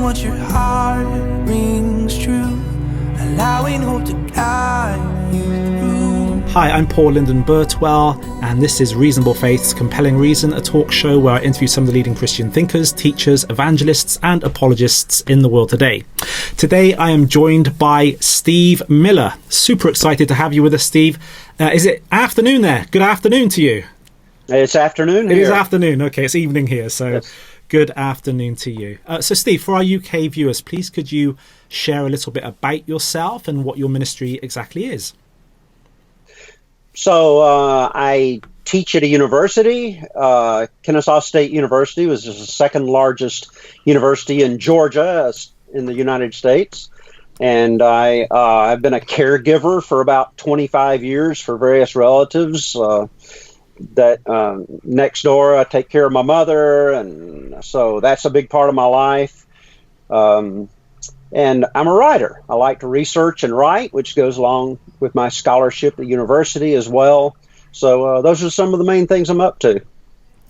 Trusting what your heart rings true, allowing hope to guide you through. Hi, I'm Paul Lyndon Birtwell, and this is Reasonable Faith's Compelling Reason, a talk show where I interview some of the leading Christian thinkers, teachers, evangelists, and apologists in the world today. Today, I am joined by Steve Miller. Super excited to have you with us, Steve. Is it afternoon there? Good afternoon to you. It's afternoon here. It is afternoon. Okay, it's evening here, so yes. Good afternoon to you. So, Steve, for our UK viewers, please could you share a little bit about yourself and what your ministry exactly is? So I teach at a university. Kennesaw State University was the second largest university in Georgia in the United States. And I've been a caregiver for about 25 years for various relatives. Next door, I take care of my mother. And so that's a big part of my life. And I'm a writer. I like to research and write, which goes along with my scholarship at university as well. So those are some of the main things I'm up to.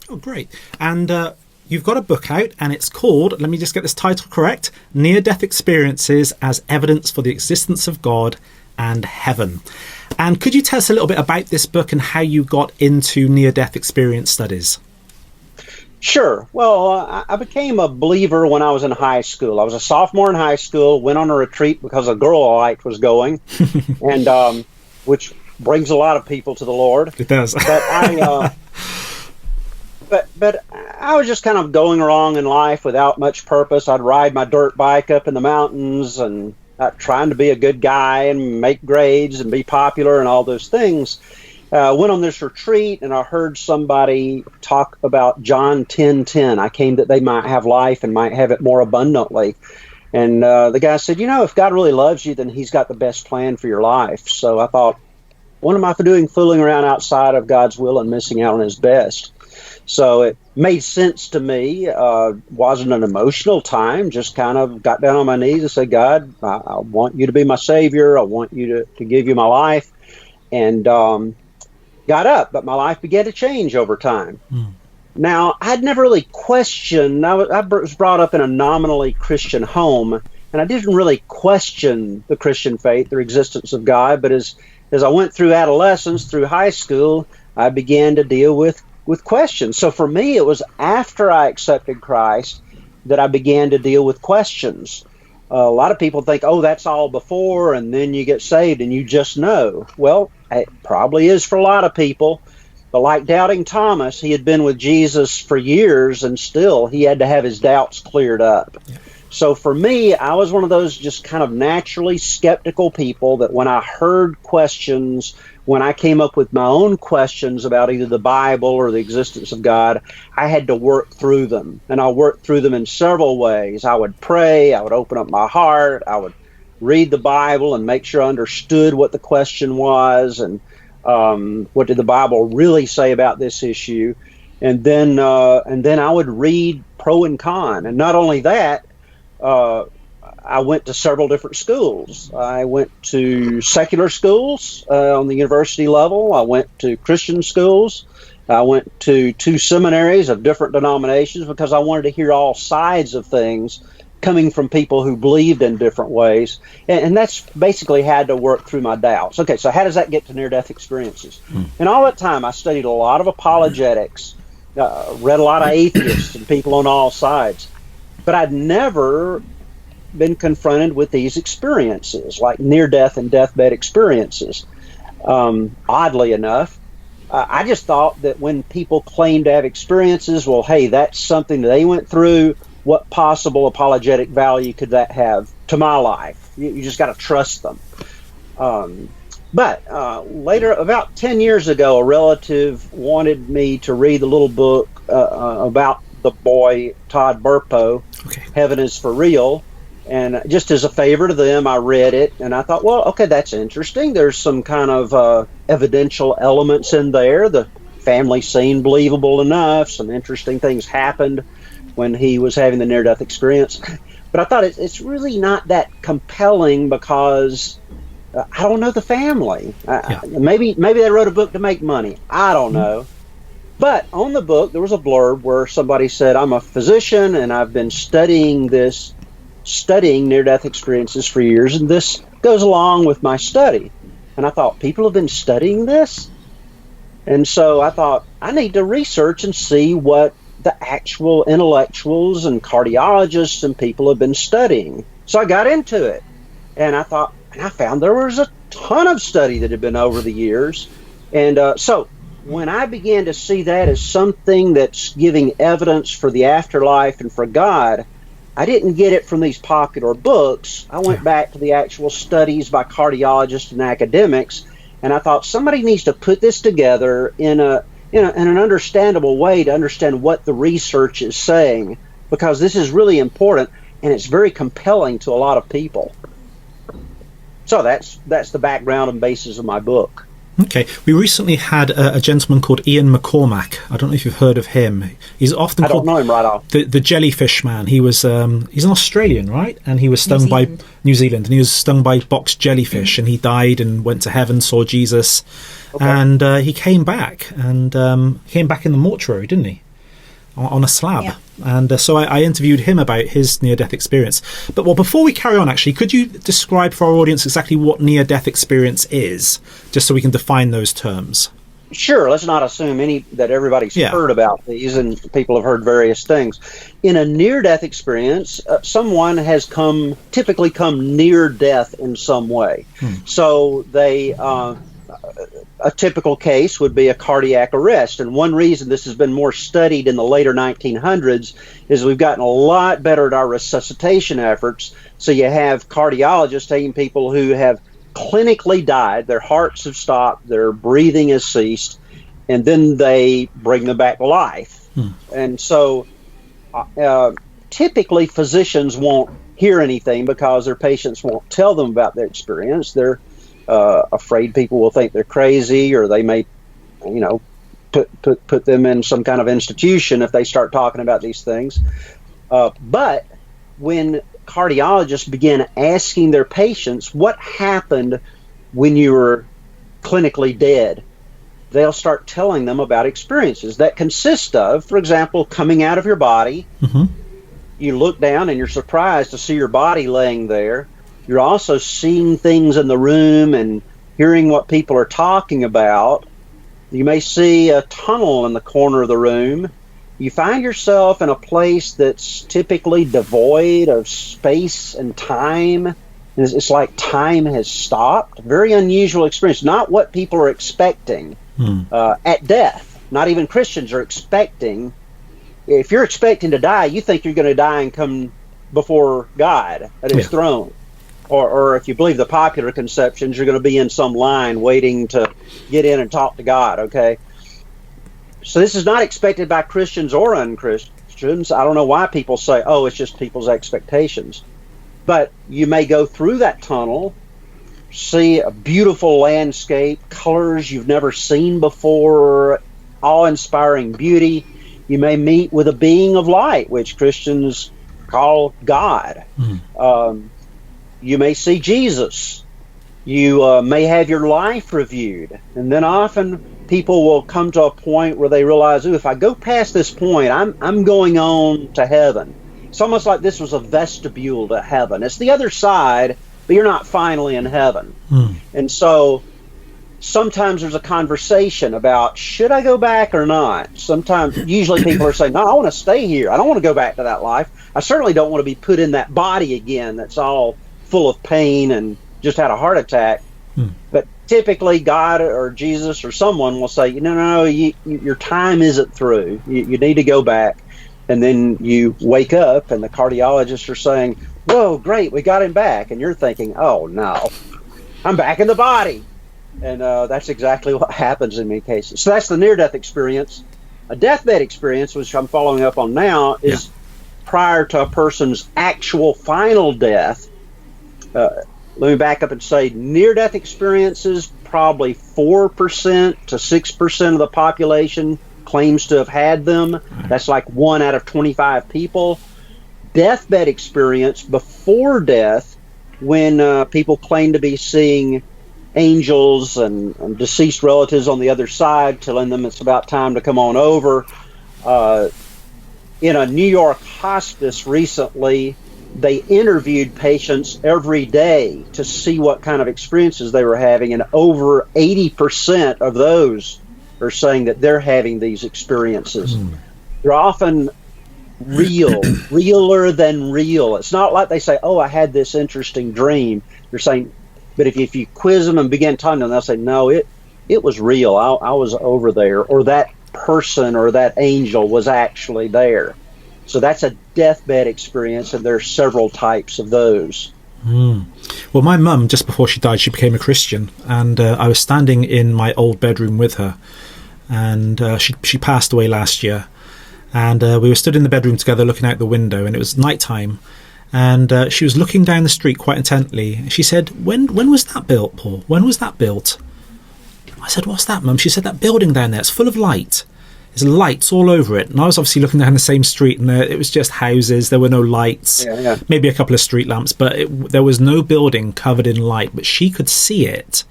Oh, great. And you've got a book out, and it's called, let me just get this title correct, Near-Death Experiences as Evidence for the Existence of God and Heaven. And could you tell us a little bit about this book and how you got into near-death experience studies? Sure. Well, I became a believer when I was in high school. I was a sophomore in high school, went on a retreat because a girl I liked was going, and which brings a lot of people to the Lord. It does. But I was just kind of going along in life without much purpose. I'd ride my dirt bike up in the mountains and trying to be a good guy and make grades and be popular and all those things. Went on this retreat, and I heard somebody talk about John 10:10. I came that they might have life and might have it more abundantly. And the guy said, if God really loves you, then he's got the best plan for your life. So I thought, what am I doing fooling around outside of God's will and missing out on his best? So it made sense to me. Wasn't an emotional time, just kind of got down on my knees and said, God, I want you to be my Savior. I want you to give you my life. And got up, but my life began to change over time. Now, I'd never really questioned, I was brought up in a nominally Christian home, and I didn't really question the Christian faith or existence of God, but as I went through adolescence, through high school, I began to deal with questions. So for me, it was after I accepted Christ that I began to deal with questions. A lot of people think, that's all before, and then you get saved and you just know. Well, it probably is for a lot of people. But like doubting Thomas, he had been with Jesus for years, and still he had to have his doubts cleared up. Yeah. So for me, I was one of those just kind of naturally skeptical people that when I heard questions, when I came up with my own questions about either the Bible or the existence of God, I had to work through them. And I worked through them in several ways. I would pray, I would open up my heart, I would read the Bible and make sure I understood what the question was and what did the Bible really say about this issue. And then I would read pro and con. And not only that, I went to several different schools. I went to secular schools on the university level. I went to Christian schools. I went to 2 seminaries of different denominations because I wanted to hear all sides of things coming from people who believed in different ways. And that's basically had to work through my doubts. Okay, so how does that get to near-death experiences? And all that time, I studied a lot of apologetics, read a lot of atheists and people on all sides. But I'd never been confronted with these experiences, like near-death and deathbed experiences. Oddly enough, I just thought that when people claim to have experiences, well, hey, that's something that they went through. What possible apologetic value could that have to my life? You just got to trust them. But later, about 10 years ago, a relative wanted me to read the little book about the boy Todd Burpo, okay. Heaven is for Real. And just as a favor to them, I read it, and I thought, well, okay, that's interesting. There's some kind of evidential elements in there. The family seemed believable enough. Some interesting things happened when he was having the near-death experience. But I thought it's really not that compelling because I don't know the family. Maybe they wrote a book to make money. I don't know. But on the book, there was a blurb where somebody said, I'm a physician, and I've been studying this studying near-death experiences for years, and this goes along with my study. And I thought, people have been studying this? And so I thought, I need to research and see what the actual intellectuals and cardiologists and people have been studying. So I got into it, and I thought, and I found there was a ton of study that had been over the years. And so when I began to see that as something that's giving evidence for the afterlife and for God, I didn't get it from these popular books. I went back to the actual studies by cardiologists and academics, and I thought somebody needs to put this together in an understandable way to understand what the research is saying, because this is really important and it's very compelling to a lot of people. So that's the background and basis of my book. Okay. We recently had a gentleman called Ian McCormack. I don't know if you've heard of him. He's often called, I don't know him right off. The jellyfish man. He was he's an Australian, right? And he was stung by New Zealand, and he was stung by box jellyfish, and he died and went to heaven, saw Jesus, and he came back and came back in the mortuary, didn't he? On a slab. Yeah. And so I interviewed him about his near-death experience. But before we carry on, actually, could you describe for our audience exactly what near-death experience is, just so we can define those terms? Sure. Let's not assume that everybody's heard about these, and people have heard various things. In a near-death experience, someone has typically come near death in some way. So they... a typical case would be a cardiac arrest, and one reason this has been more studied in the later 1900s is we've gotten a lot better at our resuscitation efforts. So you have cardiologists taking people who have clinically died, their hearts have stopped, their breathing has ceased, and then they bring them back to life. And so typically physicians won't hear anything because their patients won't tell them about their experience. They're afraid people will think they're crazy, or they may, put them in some kind of institution if they start talking about these things. But when cardiologists begin asking their patients what happened when you were clinically dead, they'll start telling them about experiences that consist of, for example, coming out of your body. You look down and you're surprised to see your body laying there. You're also seeing things in the room and hearing what people are talking about. You may see a tunnel in the corner of the room. You find yourself in a place that's typically devoid of space and time. It's like time has stopped. Very unusual experience. Not what people are expecting at death. Not even Christians are expecting. If you're expecting to die, you think you're going to die and come before God at his throne. Or if you believe the popular conceptions, you're going to be in some line waiting to get in and talk to God, okay? So this is not expected by Christians or unchristians. I don't know why people say, oh, it's just people's expectations. But you may go through that tunnel, see a beautiful landscape, colors you've never seen before, awe-inspiring beauty. You may meet with a being of light, which Christians call God. You may see Jesus. You may have your life reviewed. And then often people will come to a point where they realize, if I go past this point, I'm going on to heaven. It's almost like this was a vestibule to heaven. It's the other side, but you're not finally in heaven. And so sometimes there's a conversation about, should I go back or not? Usually people are saying, no, I want to stay here. I don't want to go back to that life. I certainly don't want to be put in that body again that's all full of pain and just had a heart attack. But typically God or Jesus or someone will say, no, your time isn't through. You need to go back. And then you wake up and the cardiologists are saying, whoa, great, we got him back. And you're thinking, oh no, I'm back in the body. And that's exactly what happens in many cases. So that's the near-death experience. A deathbed experience, which I'm following up on now, is prior to a person's actual final death. Let me back up and say near-death experiences, probably 4% to 6% of the population claims to have had them. That's like 1 out of 25 people. Deathbed experience before death, when people claim to be seeing angels and deceased relatives on the other side telling them it's about time to come on over. In a New York hospice recently, they interviewed patients every day to see what kind of experiences they were having, and over 80% of those are saying that they're having these experiences. They're often realer than real. It's not like they say, oh, I had this interesting dream. They're saying, but if you quiz them and begin talking to them, they'll say, no, it was real. I was over there, or that person or that angel was actually there. So that's a deathbed experience, and there's several types of those. Well, my mum, just before she died, she became a Christian, and I was standing in my old bedroom with her, and she passed away last year. And we were stood in the bedroom together looking out the window, and it was nighttime, and she was looking down the street quite intently. She said, when was that built, Paul? When was that built? I said, what's that, Mum? She said, that building down there, it's full of light. There's lights all over it. And I was obviously looking down the same street, and it was just houses. There were no lights, maybe a couple of street lamps, but there was no building covered in light, but she could see it.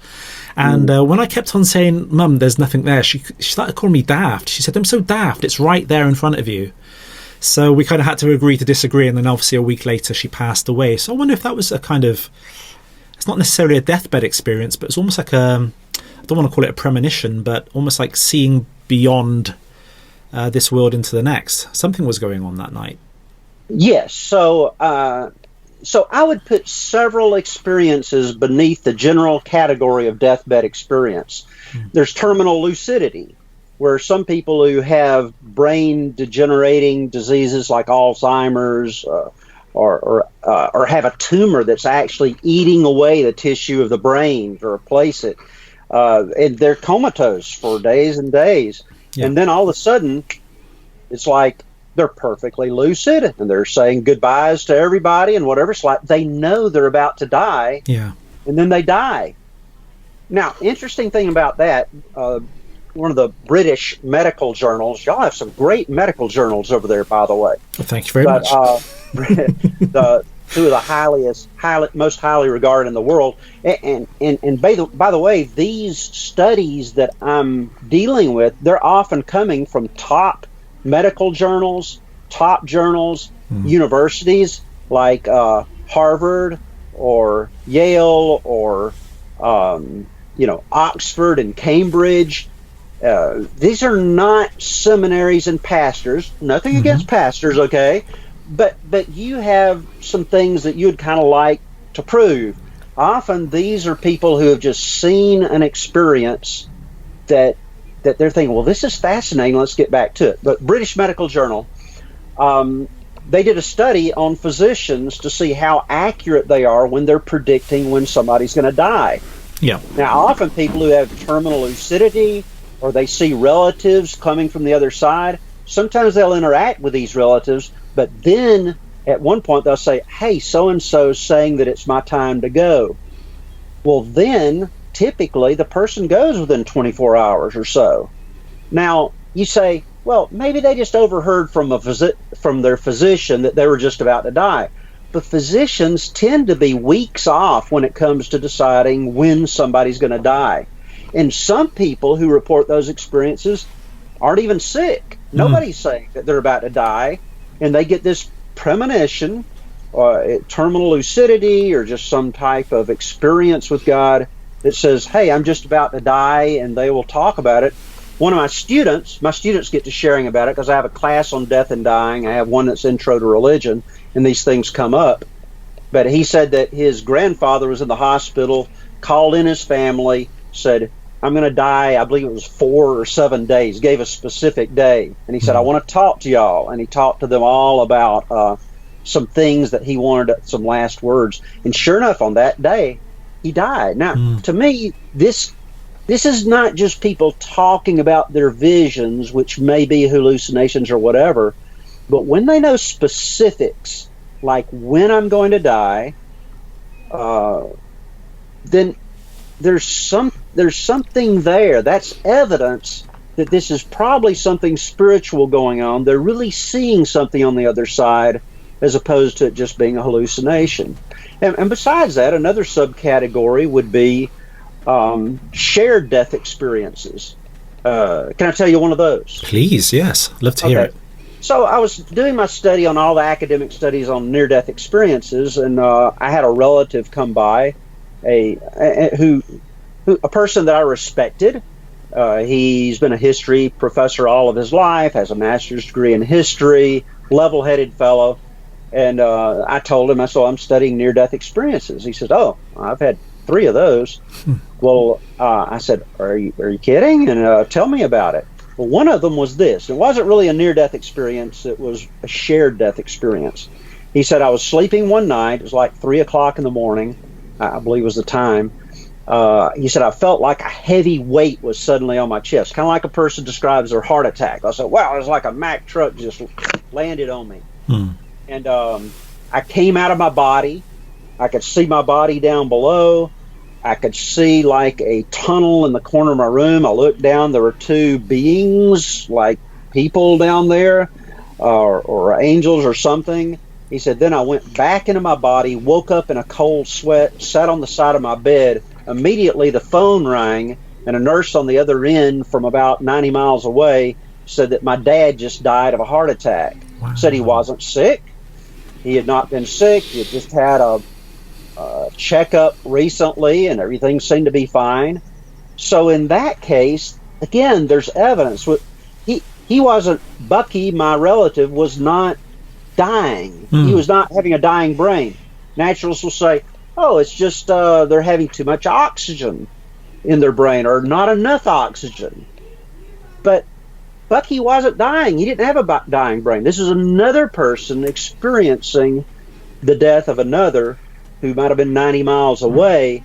And when I kept on saying, Mum, there's nothing there, she started calling me daft. She said, I'm so daft, it's right there in front of you. So we kind of had to agree to disagree, and then obviously a week later she passed away. So I wonder if that was a kind of, it's not necessarily a deathbed experience, but it's almost like I don't want to call it a premonition, but almost like seeing beyond this world into the next. Something was going on that night. Yes, so I would put several experiences beneath the general category of deathbed experience. There's terminal lucidity, where some people who have brain degenerating diseases like Alzheimer's or have a tumor that's actually eating away the tissue of the brain to replace it, and they're comatose for days and days. Yeah. And then all of a sudden, it's like they're perfectly lucid, and they're saying goodbyes to everybody and whatever. It's like they know they're about to die, and then they die. Now, interesting thing about that, one of the British medical journals, y'all have some great medical journals over there, by the way. Well, thank you very much. Two of the most highly regarded in the world. And by the way, these studies that I'm dealing with, they're often coming from top medical journals, top journals, universities like Harvard or Yale or Oxford and Cambridge. These are not seminaries and pastors. Nothing against pastors, okay? But you have some things that you'd kind of like to prove. Often these are people who have just seen an experience that they're thinking, well, this is fascinating, let's get back to it. But British Medical Journal, they did a study on physicians to see how accurate they are when they're predicting when somebody's going to die. Yeah. Now, often people who have terminal lucidity or they see relatives coming from the other side, sometimes they'll interact with these relatives, but then at one point they'll say, hey, so-and-so is saying that it's my time to go. Well, then typically the person goes within 24 hours or so. Now, you say, well, maybe they just overheard from their physician that they were just about to die. But physicians tend to be weeks off when it comes to deciding when somebody's going to die. And some people who report those experiences aren't even sick. Nobody's saying that they're about to die, and they get this premonition, terminal lucidity, or just some type of experience with God that says, hey, I'm just about to die, and they will talk about it. One of my students get to sharing about it because I have a class on death and dying. I have one that's Intro to Religion, and these things come up. But he said that his grandfather was in the hospital, called in his family, said, I'm going to die, I believe it was 4 or 7 days, gave a specific day. And he said, I want to talk to y'all. And he talked to them all about some things that he wanted, some last words. And sure enough, on that day, he died. Now, to me, this is not just people talking about their visions, which may be hallucinations or whatever, but when they know specifics, like when I'm going to die, then there's something there. That's evidence that this is probably something spiritual going on. They're really seeing something on the other side as opposed to it just being a hallucination. And besides that, another subcategory would be shared death experiences. Can I tell you one of those? Please, yes. Love to hear it. So I was doing my study on all the academic studies on near-death experiences, and I had a relative come by, a person that I respected. He's been a history professor all of his life, has a master's degree in history, level-headed fellow. And I told him, I said, I'm studying near-death experiences. He said, oh, I've had 3 of those. Well, I said, are you kidding? And tell me about it. Well, one of them was this. It wasn't really a near-death experience. It was a shared death experience. He said, I was sleeping one night. It was like 3 o'clock in the morning, I believe was the time. He said, I felt like a heavy weight was suddenly on my chest, kind of like a person describes their heart attack. I said, wow, it was like a Mack truck just landed on me. And I came out of my body. I could see my body down below. I could see like a tunnel in the corner of my room. I looked down. There were 2 beings, like people down there, or angels or something. He said, then I went back into my body, woke up in a cold sweat, sat on the side of my bed. Immediately the phone rang, and a nurse on the other end from about 90 miles away said that my dad just died of a heart attack. Wow. Said he wasn't sick. He had not been sick. He had just had a checkup recently, and everything seemed to be fine. So in that case, again, there's evidence. He wasn't, Bucky, my relative, was not dying. He was not having a dying brain. Naturalists will say, oh, it's just they're having too much oxygen in their brain, or not enough oxygen. But Bucky wasn't dying. He didn't have a dying brain. This is another person experiencing the death of another who might have been 90 miles away,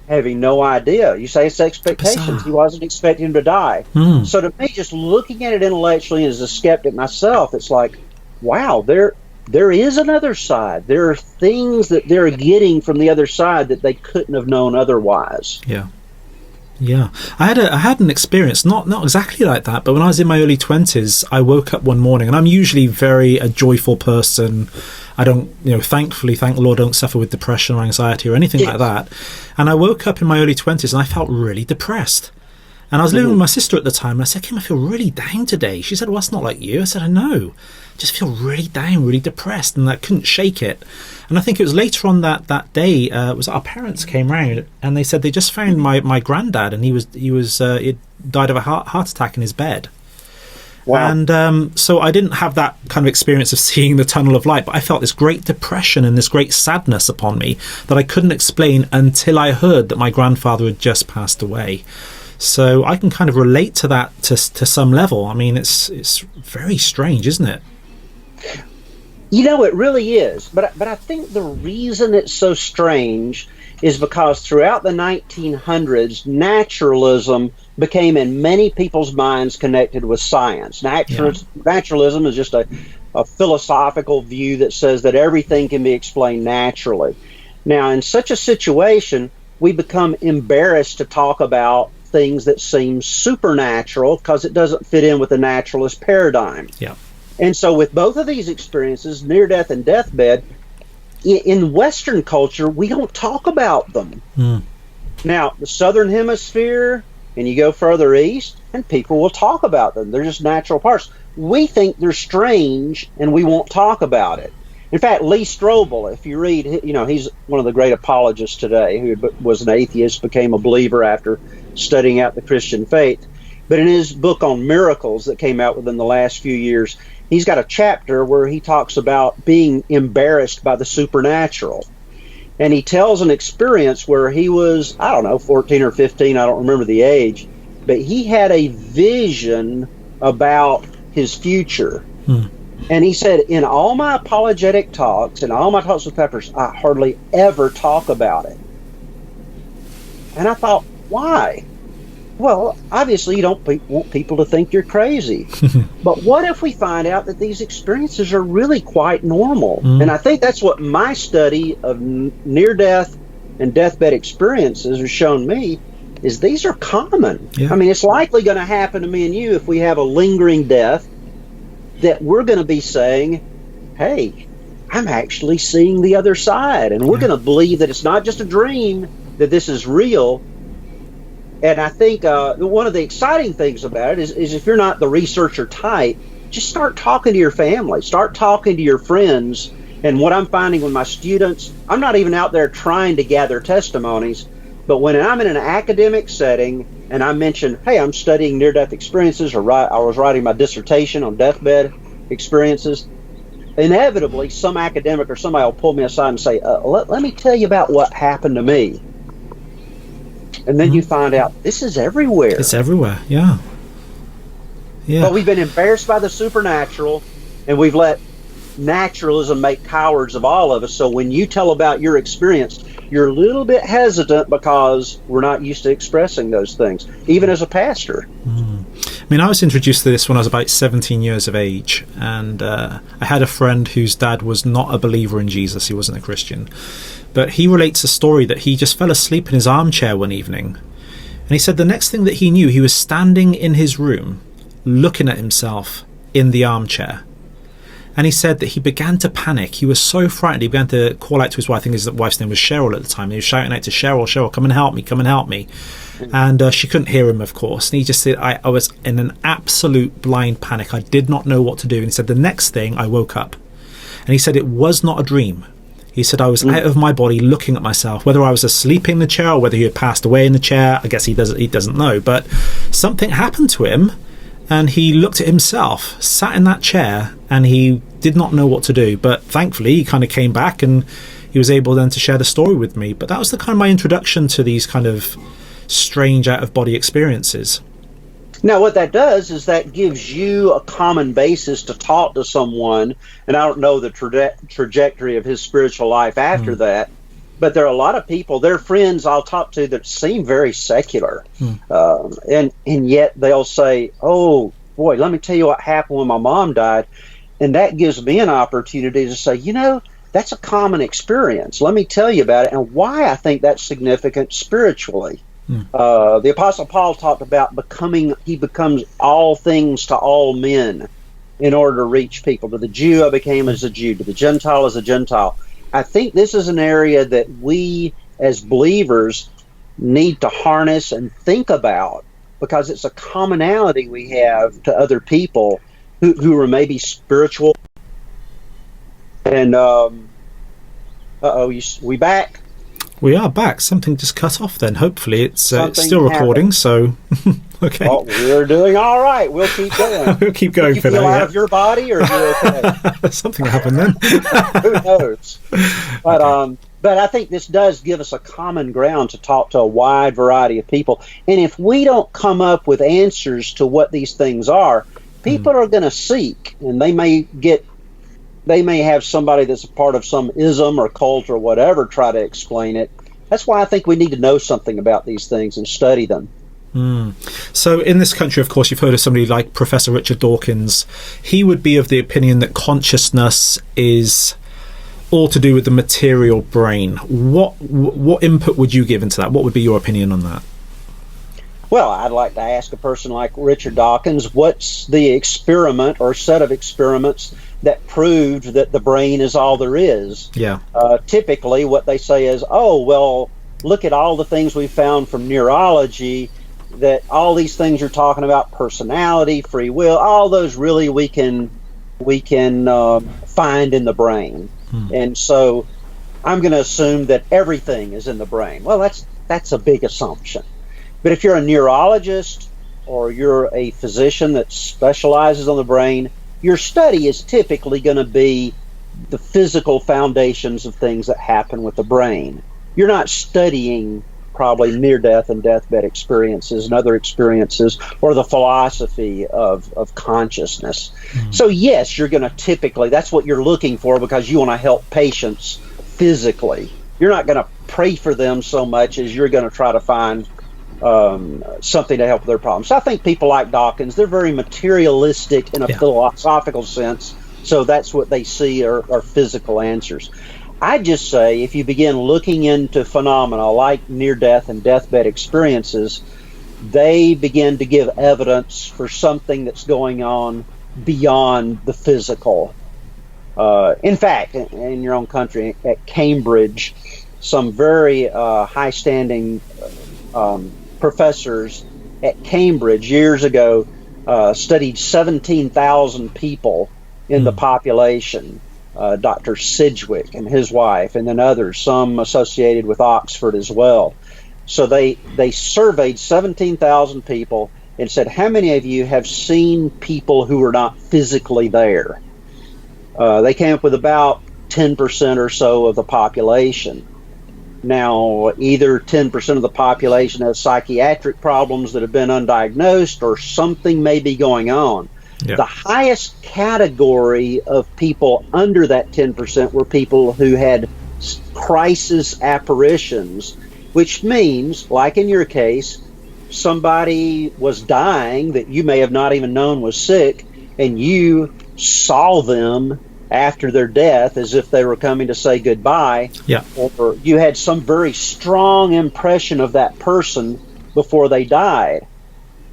having no idea. You say it's expectations. Bizarre. He wasn't expecting him to die. So to me, just looking at it intellectually as a skeptic myself, it's like, wow, there is another side. There are things that they're getting from the other side that they couldn't have known otherwise. Yeah, I had an experience, not exactly like that, but when I was in my early 20s, I woke up one morning, and I'm usually a joyful person. I don't, thankfully, thank the Lord, don't suffer with depression or anxiety or anything like that. And I woke up in my early 20s, and I felt really depressed. And I was living with my sister at the time, and I said, Kim, I feel really down today. She said, well, that's not like you. I said, I know. I just feel really down, really depressed, and I couldn't shake it. And I think it was later on that day, our parents came round, and they said they just found my granddad, and he died of a heart attack in his bed. Wow. And so I didn't have that kind of experience of seeing the tunnel of light, but I felt this great depression and this great sadness upon me that I couldn't explain until I heard that my grandfather had just passed away. So I can kind of relate to that to some level. I mean, it's very strange, isn't it? It really is. But I think the reason it's so strange is because throughout the 1900s, naturalism became in many people's minds connected with science. Naturalism is just a philosophical view that says that everything can be explained naturally. Now, in such a situation, we become embarrassed to talk about things that seem supernatural because it doesn't fit in with the naturalist paradigm. Yeah. And so with both of these experiences, near-death and deathbed, in Western culture, we don't talk about them. Now, the Southern Hemisphere, and you go further east, and people will talk about them. They're just natural parts. We think they're strange, and we won't talk about it. In fact, Lee Strobel, if you read, he's one of the great apologists today, who was an atheist, became a believer after studying out the Christian faith. But in his book on miracles that came out within the last few years, he's got a chapter where he talks about being embarrassed by the supernatural. And he tells an experience where he was, 14 or 15, I don't remember the age, but he had a vision about his future. And he said, in all my apologetic talks and all my talks with Peppers, I hardly ever talk about it. And I thought, why? Well, obviously you don't want people to think you're crazy. But what if we find out that these experiences are really quite normal? And I think that's what my study of near-death and deathbed experiences has shown me, is these are common. I mean, it's likely going to happen to me and you if we have a lingering death, that we're going to be saying, hey, I'm actually seeing the other side. And we're going to believe that it's not just a dream, that this is real. And I think one of the exciting things about it is if you're not the researcher type, just start talking to your family, start talking to your friends. And what I'm finding with my students, I'm not even out there trying to gather testimonies, but when I'm in an academic setting and I mention, hey, I'm studying near-death experiences, or I was writing my dissertation on deathbed experiences, inevitably some academic or somebody will pull me aside and say, let me tell you about what happened to me. And then you find out this is everywhere. It's everywhere, yeah. But we've been embarrassed by the supernatural, and we've let naturalism make cowards of all of us. So when you tell about your experience, you're a little bit hesitant because we're not used to expressing those things, even as a pastor. I mean, I was introduced to this when I was about 17 years of age, and I had a friend whose dad was not a believer in Jesus. He wasn't a Christian. But he relates a story that he just fell asleep in his armchair one evening. And he said the next thing that he knew, he was standing in his room, looking at himself in the armchair. And he said that he began to panic. He was so frightened. He began to call out to his wife. I think his wife's name was Cheryl at the time. He was shouting out to Cheryl, Cheryl, come and help me, come and help me. And she couldn't hear him, of course. And he just said, I was in an absolute blind panic. I did not know what to do. And he said, the next thing, I woke up. And he said, it was not a dream. He said, I was out of my body looking at myself, whether I was asleep in the chair or whether he had passed away in the chair. I guess he doesn't know. But something happened to him. And he looked at himself, sat in that chair, and he did not know what to do. But thankfully, he kind of came back and he was able then to share the story with me. But that was the kind of my introduction to these kind of strange out-of-body experiences. Now, what that does is that gives you a common basis to talk to someone. And I don't know the trajectory of his spiritual life after that. But there are a lot of people, their friends I'll talk to that seem very secular. And yet they'll say, oh, boy, let me tell you what happened when my mom died. And that gives me an opportunity to say, that's a common experience. Let me tell you about it and why I think that's significant spiritually. The Apostle Paul talked about he becomes all things to all men in order to reach people. To the Jew, I became as a Jew. To the Gentile, as a Gentile. I think this is an area that we as believers need to harness and think about, because it's a commonality we have to other people who are maybe spiritual. And, we back? We are back. Something just cut off then. Hopefully it's still recording, so okay. Well, we're doing all right. We'll keep going. We'll keep going Did for you feel now. out of your body, or you're okay? Something happened then. Who knows? But but I think this does give us a common ground to talk to a wide variety of people. And if we don't come up with answers to what these things are, people are going to seek, and they may have somebody that's a part of some ism or cult or whatever try to explain it. That's why I think we need to know something about these things and study them. So in this country, of course, you've heard of somebody like Professor Richard Dawkins. He would be of the opinion that consciousness is all to do with the material brain. What input would you give into that? What would be your opinion on that? Well, I'd like to ask a person like Richard Dawkins, what's the experiment or set of experiments that proved that the brain is all there is? Yeah. Typically, what they say is, oh, well, look at all the things we found from neurology, that all these things you're talking about, personality, free will, all those really we can find in the brain. And so I'm going to assume that everything is in the brain. Well, that's a big assumption. But if you're a neurologist or you're a physician that specializes on the brain, your study is typically going to be the physical foundations of things that happen with the brain. You're not studying probably near-death and deathbed experiences and other experiences, or the philosophy of consciousness. So yes, you're going to typically, that's what you're looking for, because you want to help patients physically. You're not going to pray for them so much as you're going to try to find something to help with their problems. So I think people like Dawkins, they're very materialistic in a philosophical sense, so that's what they see are physical answers. I just say if you begin looking into phenomena like near-death and deathbed experiences, they begin to give evidence for something that's going on beyond the physical. In fact, in your own country, at Cambridge, some very high-standing professors at Cambridge years ago studied 17,000 people in the population. Dr. Sidgwick and his wife, and then others, some associated with Oxford as well. So they surveyed 17,000 people and said, how many of you have seen people who are not physically there? They came up with about 10% or so of the population. Now, either 10% of the population has psychiatric problems that have been undiagnosed, or something may be going on. Yeah. The highest category of people under that 10% were people who had crisis apparitions, which means, like in your case, somebody was dying that you may have not even known was sick, and you saw them after their death as if they were coming to say goodbye. Yeah. Or you had some very strong impression of that person before they died.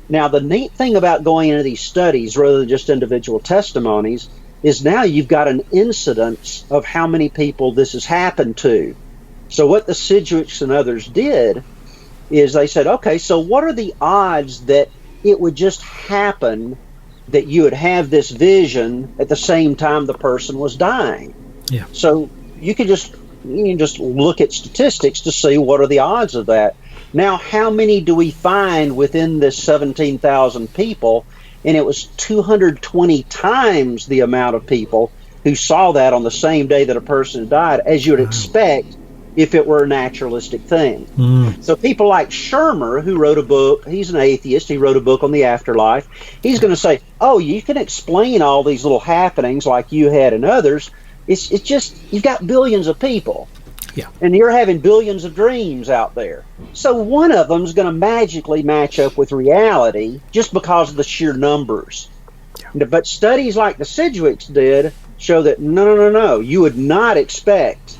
Now, the neat thing about going into these studies, rather than just individual testimonies, is now you've got an incidence of how many people this has happened to. So what the Sidgwicks and others did is they said, okay, so what are the odds that it would just happen that you would have this vision at the same time the person was dying? Yeah. So you can just look at statistics to see what are the odds of that. Now, how many do we find within this 17,000 people? And it was 220 times the amount of people who saw that on the same day that a person died, as you would expect if it were a naturalistic thing. So people like Shermer, who wrote a book, he's an atheist, he wrote a book on the afterlife. He's going to say, oh, you can explain all these little happenings like you had and others. It's just, you've got billions of people. Yeah. And you're having billions of dreams out there. So one of them is going to magically match up with reality just because of the sheer numbers. Yeah. But studies like the Sidgwicks did show that no, you would not expect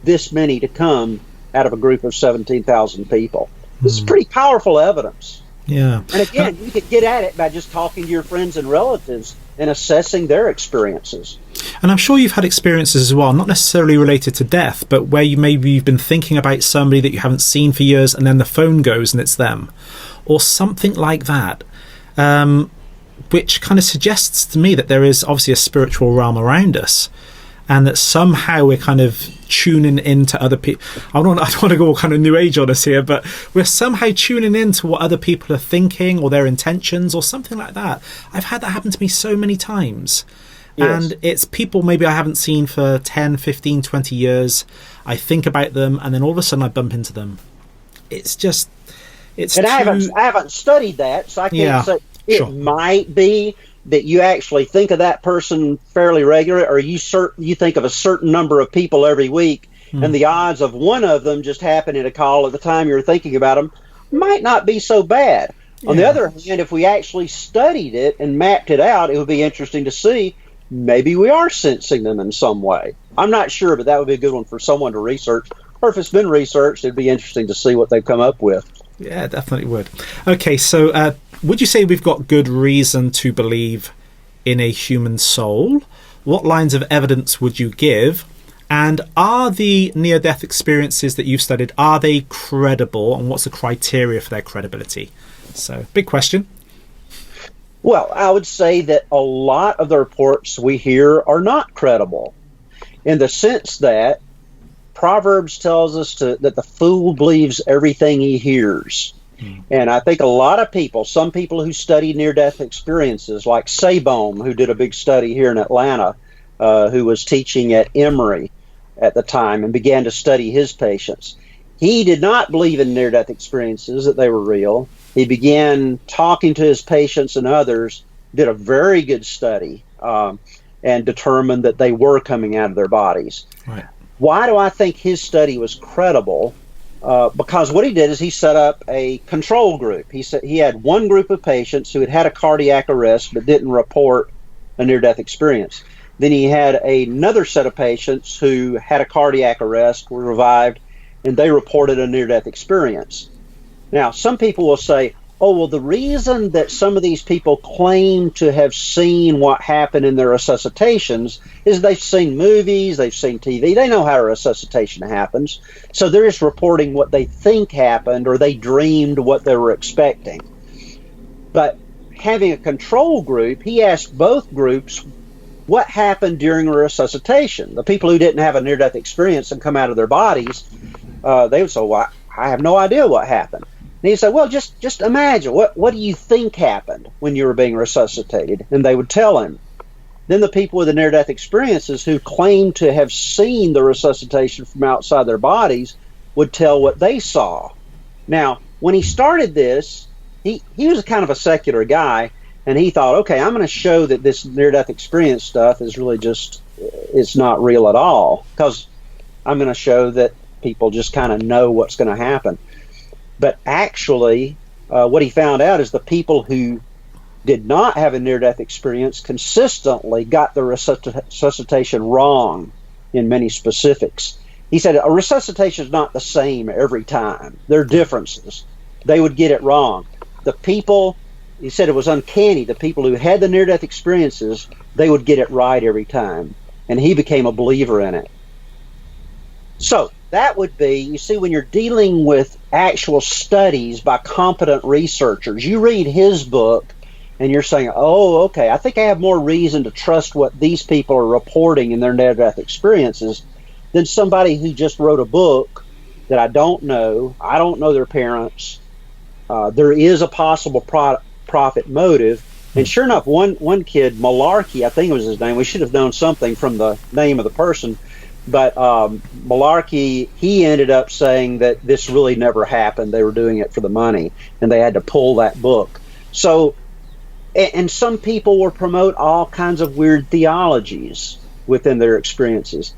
this many to come out of a group of 17,000 people. This is pretty powerful evidence. Yeah. And again, you could get at it by just talking to your friends and relatives and assessing their experiences. And I'm sure you've had experiences as well, not necessarily related to death, but where you've been thinking about somebody that you haven't seen for years, and then the phone goes and it's them, or something like that, which kind of suggests to me that there is obviously a spiritual realm around us, and that somehow we're kind of tuning into other people. I don't want to go all kind of new age on us here, but we're somehow tuning into what other people are thinking or their intentions or something like that. I've had that happen to me so many times. Yes. And it's people maybe I haven't seen for 10, 15, 20 years. I think about them, and then all of a sudden I bump into them. It's just, it's and too... I haven't studied that, so I can't say. It sure. might be that you actually think of that person fairly regular, or you think of a certain number of people every week, and the odds of one of them just happening to call at the time you're thinking about them might not be so bad. Yeah. On the other hand, if we actually studied it and mapped it out, it would be interesting to see maybe we are sensing them in some way. I'm not sure, but that would be a good one for someone to research. Or if it's been researched, it'd be interesting to see what they've come up with. Yeah, definitely would. Okay, so would you say we've got good reason to believe in a human soul? What lines of evidence would you give? And are the near-death experiences that you've studied, are they credible? And what's the criteria for their credibility? So, big question. Well, I would say that a lot of the reports we hear are not credible, in the sense that Proverbs tells us that the fool believes everything he hears. And I think a lot of people, some people who study near-death experiences, like Sabom, who did a big study here in Atlanta, who was teaching at Emory at the time and began to study his patients. He did not believe in near-death experiences, that they were real. He began talking to his patients and others, did a very good study, and determined that they were coming out of their bodies. Right. Why do I think his study was credible? Because what he did is he set up a control group. He had one group of patients who had had a cardiac arrest but didn't report a near-death experience. Then he had another set of patients who had a cardiac arrest, were revived, and they reported a near-death experience. Now, some people will say, oh, well, the reason that some of these people claim to have seen what happened in their resuscitations is they've seen movies, they've seen TV, they know how a resuscitation happens, so they're just reporting what they think happened, or they dreamed what they were expecting. But having a control group, he asked both groups what happened during a resuscitation. The people who didn't have a near-death experience and come out of their bodies, they would say, well, I have no idea what happened. And he said, well, just imagine, what do you think happened when you were being resuscitated? And they would tell him. Then the people with the near-death experiences who claimed to have seen the resuscitation from outside their bodies would tell what they saw. Now, when he started this, he was kind of a secular guy, and he thought, okay, I'm going to show that this near-death experience stuff is really just, it's not real at all, because I'm going to show that people just kind of know what's going to happen. But actually, what he found out is the people who did not have a near-death experience consistently got the resuscitation wrong in many specifics. He said a resuscitation is not the same every time. There are differences. They would get it wrong. The people, he said it was uncanny, the people who had the near-death experiences, they would get it right every time. And he became a believer in it. So that would be, you see, when you're dealing with actual studies by competent researchers, you read his book, and you're saying, oh, okay, I think I have more reason to trust what these people are reporting in their near-death experiences than somebody who just wrote a book that I don't know their parents. There is a possible profit motive. And sure enough, one kid, Malarkey, I think it was his name, we should have known something from the name of the person, but Malarkey, he ended up saying that this really never happened. They were doing it for the money, and they had to pull that book. So, and some people will promote all kinds of weird theologies within their experiences.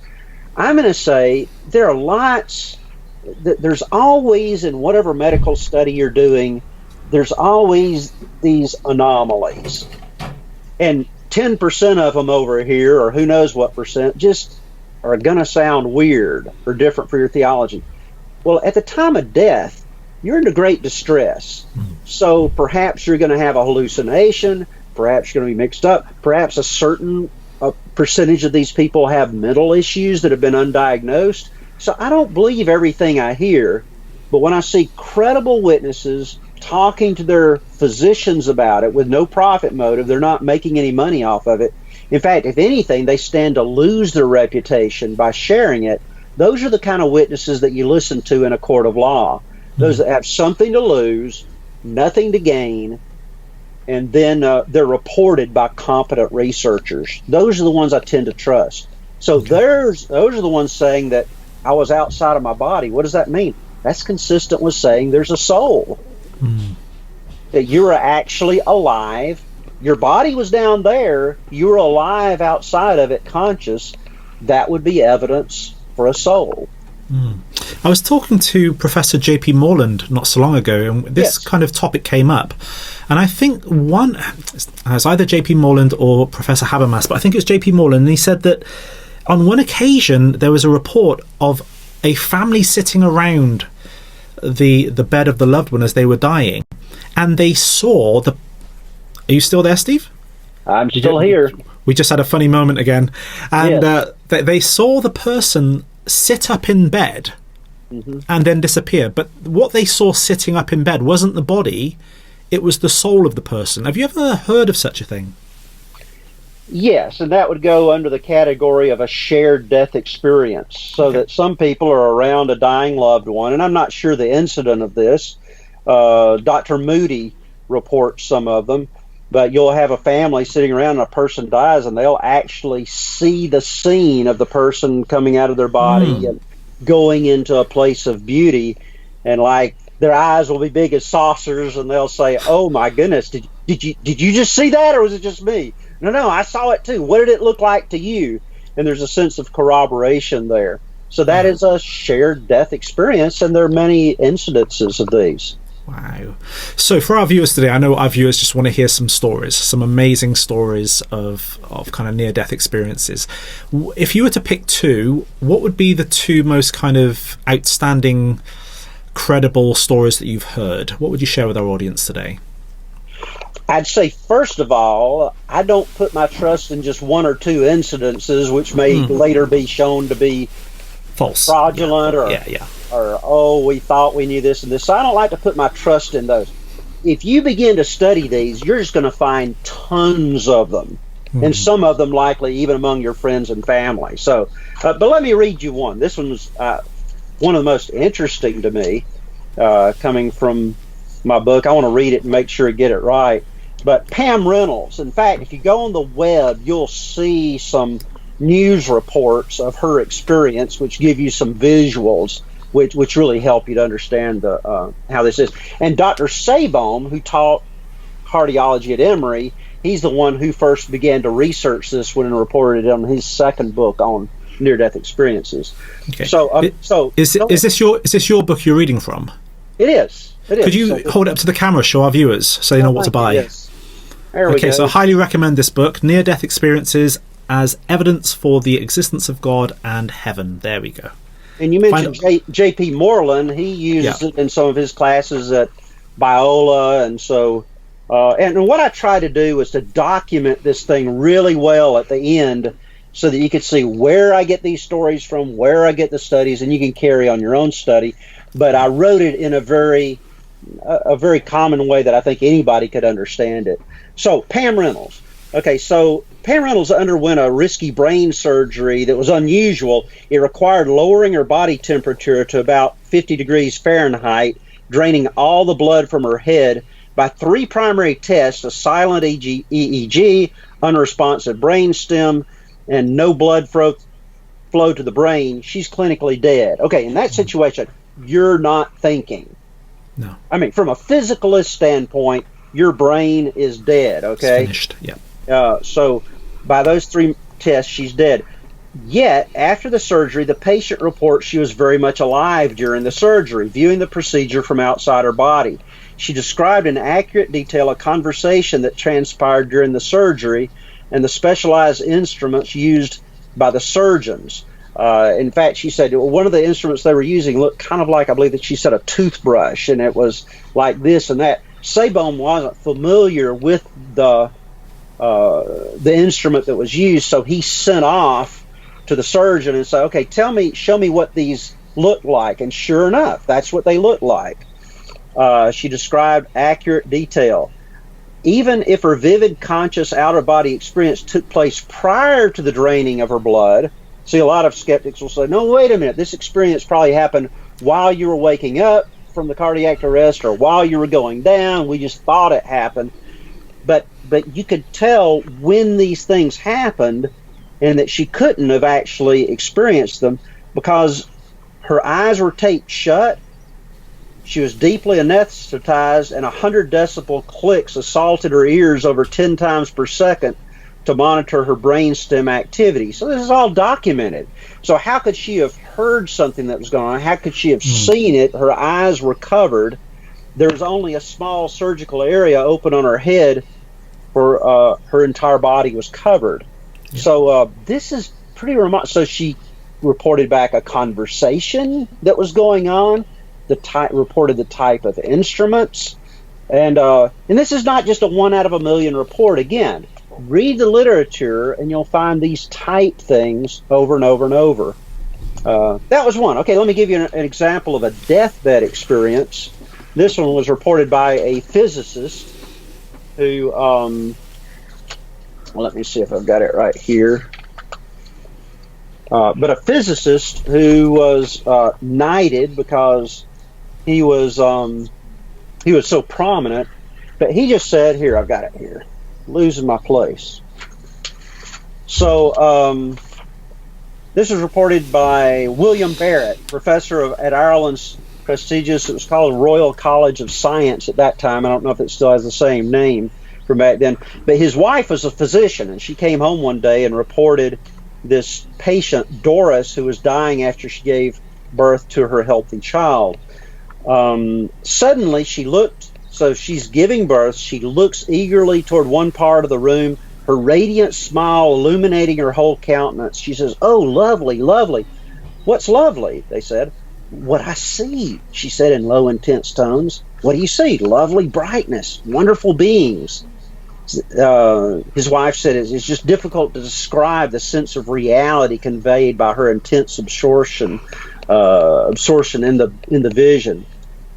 I'm going to say there are lots, there's always, in whatever medical study you're doing, there's always these anomalies. And 10% of them over here, or who knows what percent, just are going to sound weird or different for your theology. Well, at the time of death, you're in great distress. So perhaps you're going to have a hallucination, perhaps you're going to be mixed up, perhaps a certain percentage of these people have mental issues that have been undiagnosed. So I don't believe everything I hear, but when I see credible witnesses talking to their physicians about it with no profit motive, they're not making any money off of it. In fact, if anything, they stand to lose their reputation by sharing it. Those are the kind of witnesses that you listen to in a court of law. Those that have something to lose, nothing to gain, and then they're reported by competent researchers. Those are the ones I tend to trust. So those are the ones saying that I was outside of my body. What does that mean? That's consistent with saying there's a soul. That you're actually alive. Your body was down there. You're alive outside of it, conscious. That would be evidence for a soul. I was talking to Professor J.P. Moreland not so long ago, and this kind of topic came up. And I think it was either J.P. Moreland or Professor Habermas, but I think it was J.P. Moreland, and he said that on one occasion there was a report of a family sitting around the bed of the loved one as they were dying, and they saw the... Are you still there, Steve? I'm still here. We just had a funny moment again. And they saw the person sit up in bed and then disappear. But what they saw sitting up in bed wasn't the body, it was the soul of the person. Have you ever heard of such a thing? Yes, and that would go under the category of a shared death experience. So that some people are around a dying loved one, and I'm not sure the incident of this. Dr. Moody reports some of them. But you'll have a family sitting around and a person dies, and they'll actually see the scene of the person coming out of their body and going into a place of beauty, and like their eyes will be big as saucers, and they'll say, "Oh my goodness, did you just see that, or was it just me?" No, I saw it too. What did it look like to you? And there's a sense of corroboration there. So that is a shared death experience, and there are many incidences of these. Wow. So for our viewers today, I know our viewers just want to hear some stories, some amazing stories of kind of near-death experiences. If you were to pick two, what would be the two most kind of outstanding, credible stories that you've heard? What would you share with our audience today? I'd say, first of all, I don't put my trust in just one or two incidences, which may later be shown to be false, fraudulent, or oh, we thought we knew this and this. So I don't like to put my trust in those. if you begin to study these, you're just going to find tons of them, and some of them likely even among your friends and family. So, but let me read you one. This one's one of the most interesting to me, coming from my book. I want to read it and make sure I get it right. But Pam Reynolds, in fact, if you go on the web, you'll see some news reports of her experience, which give you some visuals, which really help you to understand how this is. And Dr. Sabom, who taught cardiology at Emory, he's the one who first began to research this when he reported it on his second book on near-death experiences. Okay. So is this your book you're reading from? It is. Could you hold it up to the camera, show our viewers, so they know what to buy? Yes. There we go. Okay, so I highly recommend this book, Near-Death Experiences as Evidence for the Existence of God and Heaven. There we go. And you mentioned J.P. Moreland. He uses it in some of his classes at Biola, and so and what I try to do is to document this thing really well at the end, so that you can see where I get these stories from, where I get the studies, and you can carry on your own study. But I wrote it in a very common way that I think anybody could understand it. So Pam Reynolds. Okay, so Pam Reynolds underwent a risky brain surgery that was unusual. It required lowering her body temperature to about 50 degrees Fahrenheit, draining all the blood from her head by 3 primary tests: a silent EEG, unresponsive brainstem, and no blood flow to the brain. She's clinically dead. Okay, in that situation, you're not thinking. No. I mean, from a physicalist standpoint, your brain is dead, okay? It's finished, yeah. So by those 3 tests, she's dead. Yet, after the surgery, the patient reports she was very much alive during the surgery, viewing the procedure from outside her body. She described in accurate detail a conversation that transpired during the surgery and the specialized instruments used by the surgeons. In fact, she said one of the instruments they were using looked kind of like, I believe that she said, a toothbrush, and it was like this and that. Sabom wasn't familiar with the instrument that was used, so he sent off to the surgeon and said, okay, show me what these look like. And sure enough, that's what they look like. She described accurate detail. Even if her vivid, conscious, out-of-body experience took place prior to the draining of her blood, see, a lot of skeptics will say, no, wait a minute, this experience probably happened while you were waking up from the cardiac arrest or while you were going down. We just thought it happened. But you could tell when these things happened and that she couldn't have actually experienced them because her eyes were taped shut. She was deeply anesthetized, and 100 decibel clicks assaulted her ears over 10 times per second to monitor her brainstem activity. So this is all documented. So how could she have heard something that was going on? How could she have seen it? Her eyes were covered. There was only a small surgical area open on her head where her entire body was covered. Yeah. So this is pretty remarkable. So she reported back a conversation that was going on, reported the type of instruments, and this is not just a 1 out of a million report. Again, read the literature and you'll find these type things over and over and over. That was one. Okay, let me give you an example of a deathbed experience. This one was reported by a physicist who, let me see if I've got it right here. But a physicist who was knighted because he was so prominent. But he just said, here, I've got it here. Losing my place. So this was reported by William Barrett, professor at Ireland's prestigious, it was called Royal College of Science at that time. I don't know if it still has the same name from back then. But his wife was a physician, and she came home one day and reported this patient, Doris, who was dying after she gave birth to her healthy child. Suddenly she looked, so she's giving birth, she looks eagerly toward one part of the room, her radiant smile illuminating her whole countenance. She says, "Oh, lovely, lovely." "What's lovely?" they said. "What I see," she said in low, intense tones. "What do you see?" "Lovely brightness, wonderful beings." His wife said it's just difficult to describe the sense of reality conveyed by her intense absorption in the vision.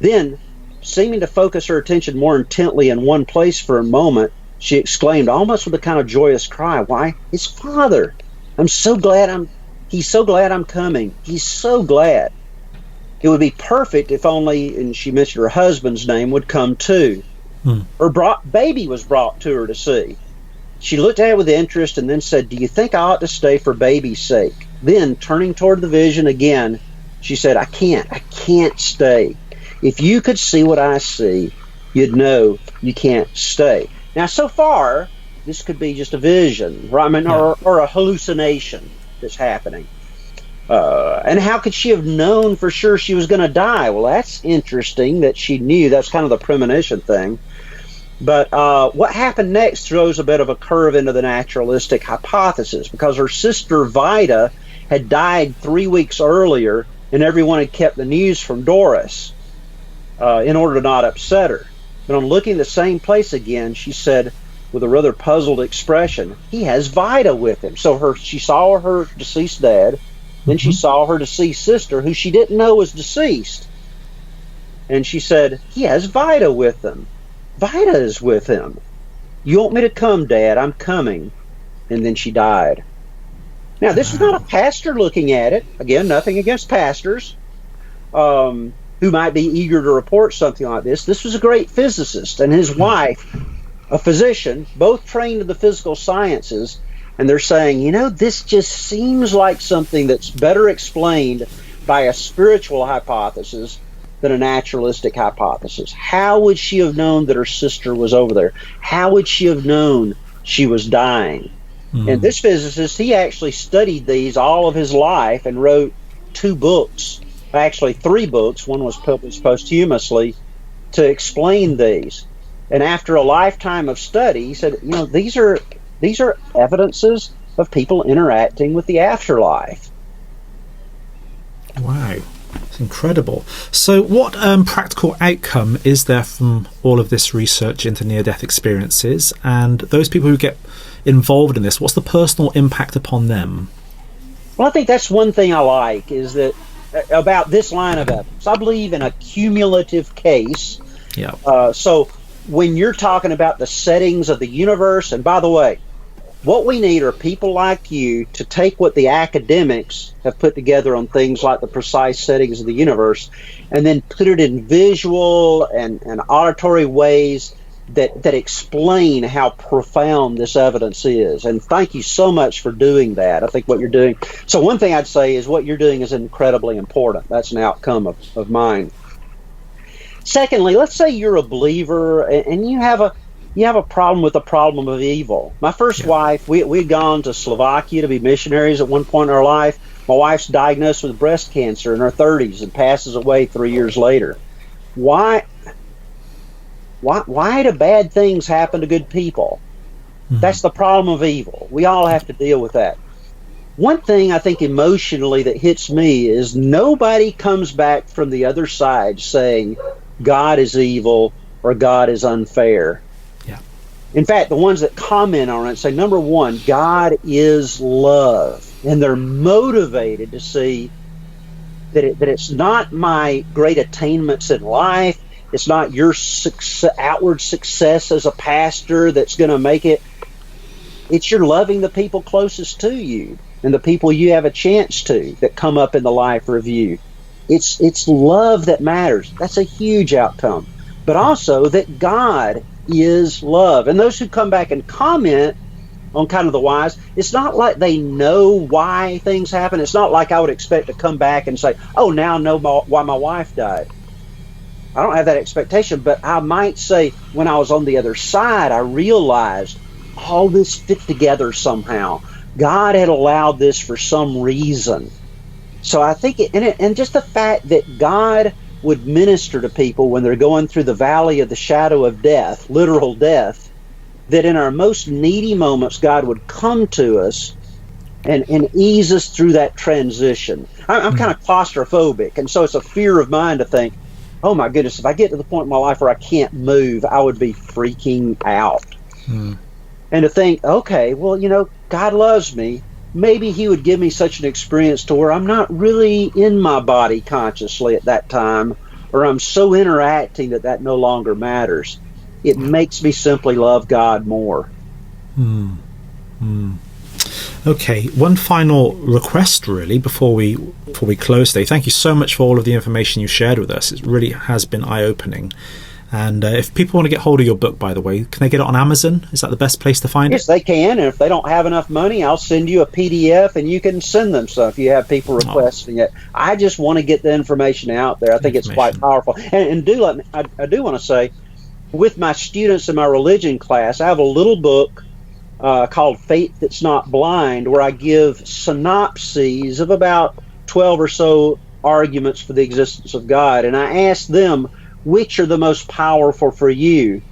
Then seeming to focus her attention more intently in one place for a moment, she exclaimed, almost with a kind of joyous cry, "Why, his father! He's so glad I'm coming. He's so glad. It would be perfect if only," and she mentioned her husband's name, "would come too." Her baby was brought to her to see. She looked at it with interest and then said, "Do you think I ought to stay for baby's sake?" Then, turning toward the vision again, she said, I can't stay. If you could see what I see, you'd know you can't stay." Now, so far, this could be just a vision, right? I mean, or a hallucination that's happening. And how could she have known for sure she was going to die? Well, that's interesting that she knew. That's kind of the premonition thing. But what happened next throws a bit of a curve into the naturalistic hypothesis, because her sister Vida had died 3 weeks earlier, and everyone had kept the news from Doris in order to not upset her. But on looking at the same place again, she said, with a rather puzzled expression, "He has Vida with him." So she saw her deceased dad, then she saw her deceased sister, who she didn't know was deceased. And she said, "He has Vida with him. Vida is with him. You want me to come, Dad? I'm coming." And then she died. Now, this is not a pastor looking at it. Again, nothing against pastors who might be eager to report something like this. This was a great physicist and his wife, a physician, both trained in the physical sciences. And they're saying, this just seems like something that's better explained by a spiritual hypothesis than a naturalistic hypothesis. How would she have known that her sister was over there? How would she have known she was dying? And this physicist, he actually studied these all of his life and wrote 2 books, actually 3 books. One was published posthumously to explain these. And after a lifetime of study, he said, these are evidences of people interacting with the afterlife. Wow. It's incredible. So what practical outcome is there from all of this research into near-death experiences, and those people who get involved in this, what's the personal impact upon them? Well, I think that's one thing I like, is that about this line of evidence, I believe in a cumulative case. Yeah. So when you're talking about the settings of the universe, and by the way, what we need are people like you to take what the academics have put together on things like the precise settings of the universe and then put it in visual and auditory ways that explain how profound this evidence is. And thank you so much for doing that. I think what you're doing. So one thing I'd say is what you're doing is incredibly important. That's an outcome of mine. Secondly, let's say you're a believer and you have a problem with the problem of evil. My first wife, we'd gone to Slovakia to be missionaries at one point in our life. My wife's diagnosed with breast cancer in her 30s and passes away 3 years later. Why do bad things happen to good people? That's the problem of evil. We all have to deal with that. One thing I think emotionally that hits me is nobody comes back from the other side saying God is evil or God is unfair. In fact, the ones that comment on it say, number one, God is love. And they're motivated to see that it's not my great attainments in life. It's not your outward success as a pastor that's going to make it. It's your loving the people closest to you and the people you have a chance to that come up in the life review. It's love that matters. That's a huge outcome. But also that God is love. And those who come back and comment on kind of the whys, it's not like they know why things happen. It's not like I would expect to come back and say, oh, now I know why my wife died. I don't have that expectation, but I might say when I was on the other side, I realized all this fit together somehow. God had allowed this for some reason. So I think and just the fact that God would minister to people when they're going through the valley of the shadow of death, literal death, that in our most needy moments, God would come to us and ease us through that transition. I'm kind of claustrophobic, and so it's a fear of mine to think, oh my goodness, if I get to the point in my life where I can't move, I would be freaking out. And to think, okay, well, God loves me. Maybe he would give me such an experience to where I'm not really in my body consciously at that time, or I'm so interacting that no longer matters. It makes me simply love God more. Okay, one final request really before we close today. Thank you so much for all of the information you shared with us. It really has been eye-opening. And if people want to get hold of your book, by the way, can they get it on Amazon? Is that the best place to find it? Yes, they can. And if they don't have enough money, I'll send you a PDF and you can send them stuff if you have people requesting it. I just want to get the information out there. I think it's quite powerful. And I do want to say, with my students in my religion class, I have a little book called Faith That's Not Blind, where I give synopses of about 12 or so arguments for the existence of God. And I ask them, which are the most powerful for you?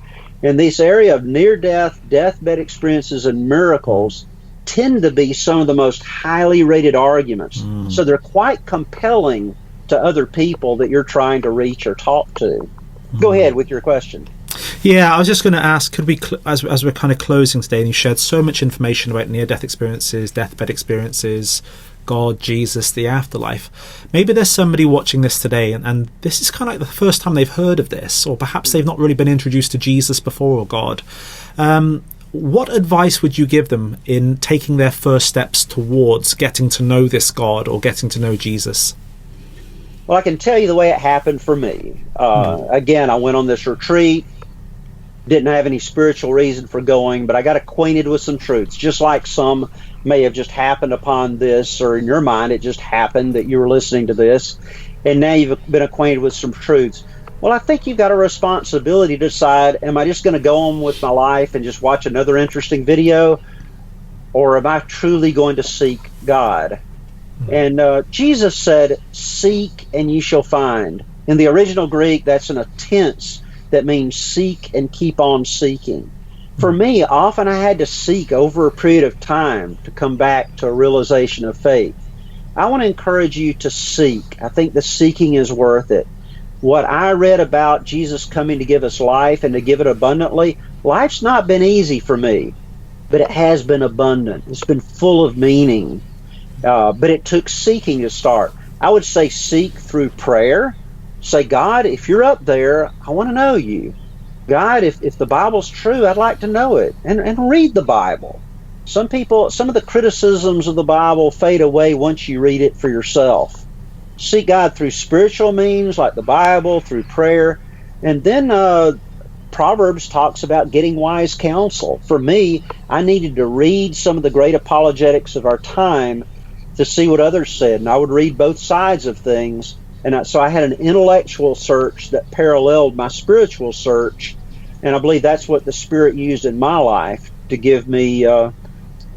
And this area of near-death, deathbed experiences, and miracles tend to be some of the most highly rated arguments. So they're quite compelling to other people that you're trying to reach or talk to. Go ahead with your question. Yeah, I was just going to ask, could we, as we're kind of closing today, and you shared so much information about near-death experiences, deathbed experiences, God, Jesus, the afterlife. Maybe there's somebody watching this today and this is kind of like the first time they've heard of this, or perhaps they've not really been introduced to Jesus before or God. What advice would you give them in taking their first steps towards getting to know this God or getting to know Jesus? Well, I can tell you the way it happened for me. Again, I went on this retreat, didn't have any spiritual reason for going, but I got acquainted with some truths, just like some may have just happened upon this, or in your mind it just happened that you were listening to this, and now you've been acquainted with some truths. Well, I think you've got a responsibility to decide, am I just going to go on with my life and just watch another interesting video, or am I truly going to seek God? And Jesus said, seek and you shall find. In the original Greek, that's in a tense that means seek and keep on seeking. For me, often I had to seek over a period of time to come back to a realization of faith. I want to encourage you to seek. I think the seeking is worth it. What I read about Jesus coming to give us life and to give it abundantly, life's not been easy for me, but it has been abundant. It's been full of meaning. But it took seeking to start. I would say seek through prayer. Say, God, if you're up there, I want to know you. God, if the Bible's true, I'd like to know it. And read the Bible. Some of the criticisms of the Bible fade away once you read it for yourself. Seek God through spiritual means like the Bible, through prayer. And then Proverbs talks about getting wise counsel. For me, I needed to read some of the great apologetics of our time to see what others said. And I would read both sides of things. And so I had an intellectual search that paralleled my spiritual search. And I believe that's what the Spirit used in my life to give me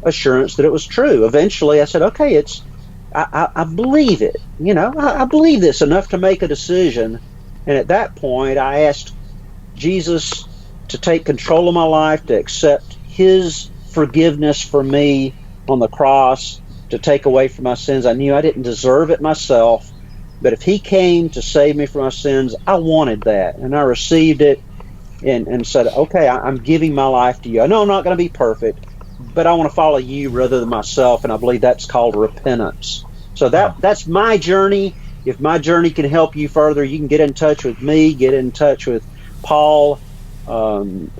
assurance that it was true. Eventually I said, okay, I believe it. I believe this enough to make a decision. And at that point, I asked Jesus to take control of my life, to accept his forgiveness for me on the cross, to take away from my sins. I knew I didn't deserve it myself. But if he came to save me from my sins, I wanted that. And I received it and said, okay, I'm giving my life to you. I know I'm not going to be perfect, but I want to follow you rather than myself. And I believe that's called repentance. So that's my journey. If my journey can help you further, you can get in touch with me, get in touch with Paul, and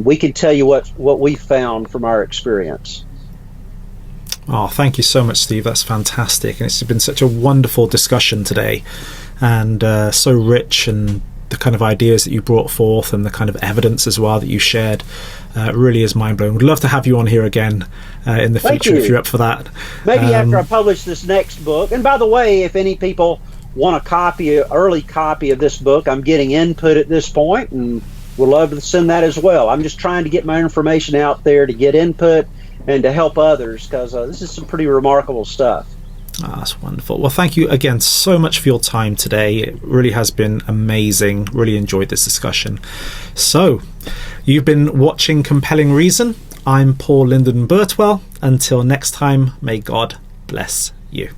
we can tell you what we found from our experience. Oh, thank you so much, Steve. That's fantastic. And it's been such a wonderful discussion today, and so rich, and the kind of ideas that you brought forth and the kind of evidence as well that you shared really is mind-blowing. We'd love to have you on here again in the future if you're up for that. Maybe after I publish this next book. And by the way, if any people want an early copy of this book, I'm getting input at this point and would love to send that as well. I'm just trying to get my information out there to get input and to help others, because this is some pretty remarkable stuff. That's wonderful. Well, thank you again so much for your time today. It really has been amazing. Really enjoyed this discussion. So, you've been watching Compelling Reason. I'm Paul Lyndon Birtwell. Until next time, may God bless you.